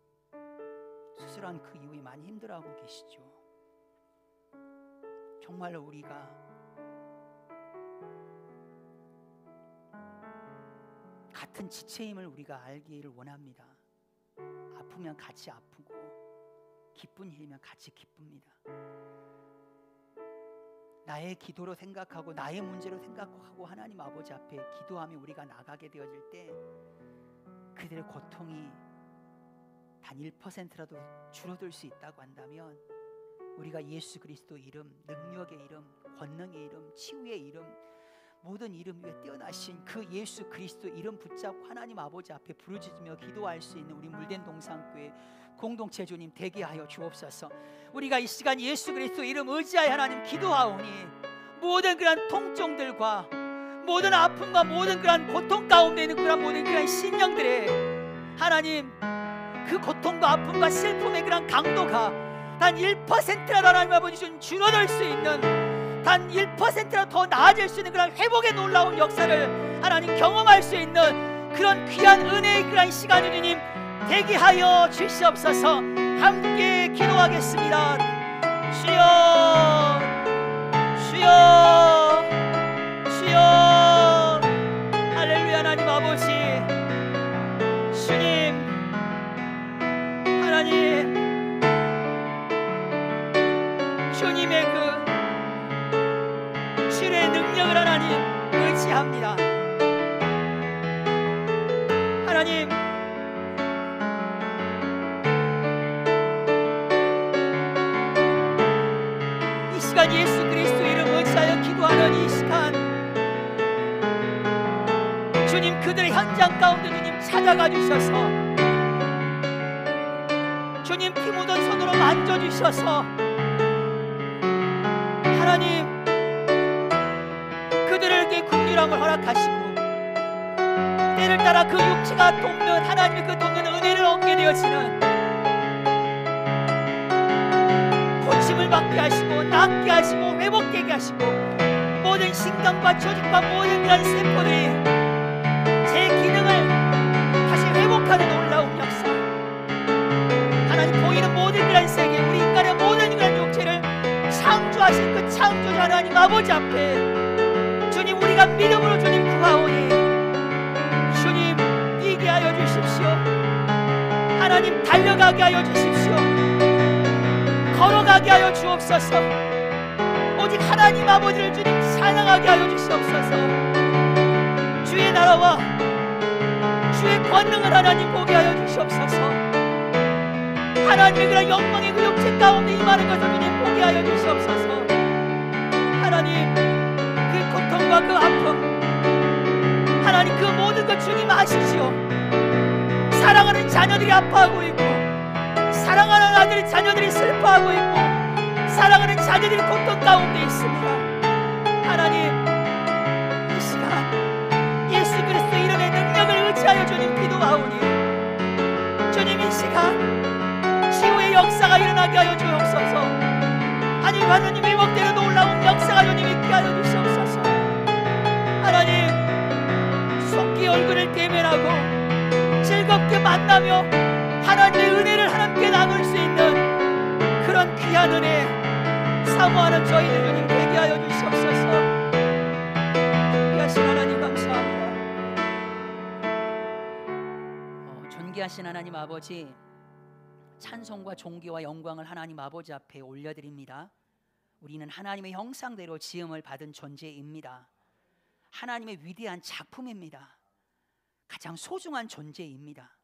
Speaker 1: 수술한 그 이후에 많이 힘들어하고 계시죠. 정말로 우리가 같은 지체임을 우리가 알기를 원합니다. 아프면 같이 아프고 기쁜 일이면 같이 기쁩니다. 나의 기도로 생각하고 나의 문제로 생각하고 하나님 아버지 앞에 기도하며 우리가 나가게 되어질 때 그들의 고통이 단 1%라도 줄어들 수 있다고 한다면 우리가 예수 그리스도 이름, 능력의 이름, 권능의 이름, 치유의 이름 모든 이름 위에 뛰어나신 그 예수 그리스도 이름 붙잡고 하나님 아버지 앞에 부르짖으며 기도할 수 있는 우리 물된 동산교회 공동체 주님 되게 하여 주옵소서. 우리가 이 시간 예수 그리스도 이름 의지하여 하나님 기도하오니 모든 그런 통증들과 모든 아픔과 모든 그런 고통 가운데 있는 그런 모든 그런 신령들의 하나님 그 고통과 아픔과 슬픔의 그런 강도가 단 1%라도 하나님 아버지 좀 줄어들 수 있는, 단 1%라도 더 나아질 수 있는 그런 회복의 놀라운 역사를 하나님 경험할 수 있는 그런 귀한 은혜의 그런 시간이 주님 되게 하여 주시옵소서. 함께 기도하겠습니다. 주여 주여 주여. 할렐루야. 하나님 아버지 주님 하나님 주님의 그 치료의 능력을 하나님 의지합니다. 하나님 이 시간 예수 그리스도 이름 의지하여 기도하는 이 시간 주님 그들의 현장 가운데 주님 찾아가 주셔서 주님 피 묻은 손으로 만져주셔서 하나님 그들에게 긍휼함을 허락하시고 때를 따라 그 육체가 돕는 하나님의 그 돕는 은혜를 얻게 되어지는 고침을 받게 하시고 낫게 하시고 회복되게 하시고 모든 신경과 조직과 모든 그런 세포들이 제 기능을 다시 회복하는 놀라운 역사, 하나님 보이는 모든 그런 세계 우리 인간의 모든 그런 육체를 창조하신 그 창조주 하나님 아버지 앞에 주님 우리가 믿음으로 주님 구하오니 주님 뛰게 하여 주십시오. 하나님 달려가게 하여 주십시오. 걸어가게 하여 주옵소서. 오직 하나님 아버지를 주님 찬양하게 하여 주시옵소서. 주의 나라와 주의 권능을 하나님 보게 하여 주시옵소서. 하나님의 그런 영광의 그 육체 가운데 임하는 것을 주님 보게 하여 주시옵소서. 하나님 그 고통과 그 아픔 하나님 그 모든 것 주님 아시지요. 사랑하는 자녀들이 아파하고 있고 사랑하는 아들이 자녀들이 슬퍼하고 있고 사랑하는 자녀들이 고통 가운데 있습니다. 하나님 이 시간 예수 그리스도 이름의 능력을 의지하여 주님 기도하오니 주님 이 시간 치유의 역사가 일어나게 하여 주옵소서. 하나님 회복되는 놀라운 역사가 주님 있게 하여 주시옵소서. 하나님 속기 얼굴을 대면하고 즐겁게 만나며 하나님의 은혜를 하나님께 나눌 수 있는 그런 귀한 은혜 사모하는 저희들 주님 되게 하여 주시옵소서. 존귀하신 하나님 감사합니다. 존귀하신 하나님 아버지 찬송과 존귀와 영광을 하나님 아버지 앞에 올려드립니다. 우리는 하나님의 형상대로 지음을 받은 존재입니다. 하나님의 위대한 작품입니다. 가장 소중한 존재입니다.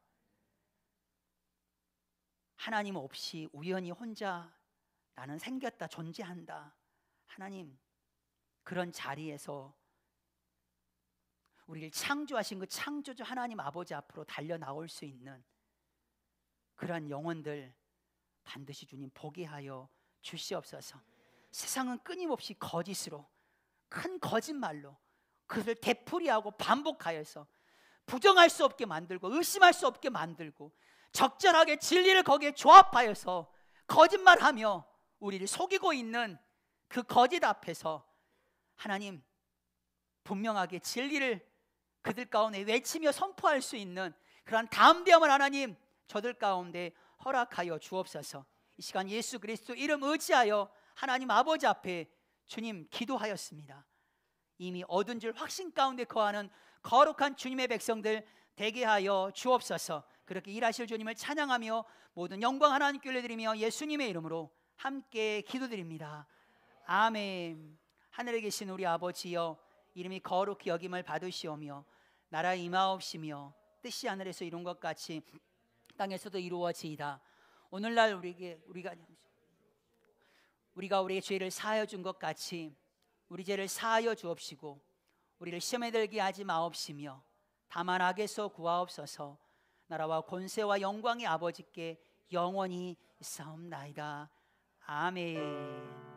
Speaker 1: 하나님 없이 우연히 혼자 나는 생겼다 존재한다. 하나님 그런 자리에서 우리를 창조하신 그 창조주 하나님 아버지 앞으로 달려 나올 수 있는 그러한 영혼들 반드시 주님 보게 하여 주시옵소서. 세상은 끊임없이 거짓으로 큰 거짓말로 그를 되풀이하고 반복하여서 부정할 수 없게 만들고 의심할 수 없게 만들고 적절하게 진리를 거기에 조합하여서 거짓말하며 우리를 속이고 있는 그 거짓 앞에서 하나님 분명하게 진리를 그들 가운데 외치며 선포할 수 있는 그러한 담대함을 하나님 저들 가운데 허락하여 주옵소서. 이 시간 예수 그리스도 이름 의지하여 하나님 아버지 앞에 주님 기도하였습니다. 이미 얻은 줄 확신 가운데 거하는 거룩한 주님의 백성들 되게 하여 주옵소서. 그렇게 일하실 주님을 찬양하며 모든 영광 하나님께 올려드리며 예수님의 이름으로 함께 기도드립니다. 아멘. 하늘에 계신 우리 아버지여 이름이 거룩히 여김을 받으시오며 나라의 임하옵시며 뜻이 하늘에서 이룬 것 같이 땅에서도 이루어지이다. 오늘날 우리가 우리에게 죄를 사하여 준 것 같이 우리 죄를 사하여 주옵시고 우리를 시험에 들게 하지 마옵시며 다만 악에서 구하옵소서. 나라와 권세와 영광이 아버지께 영원히 있사옵나이다. 아멘.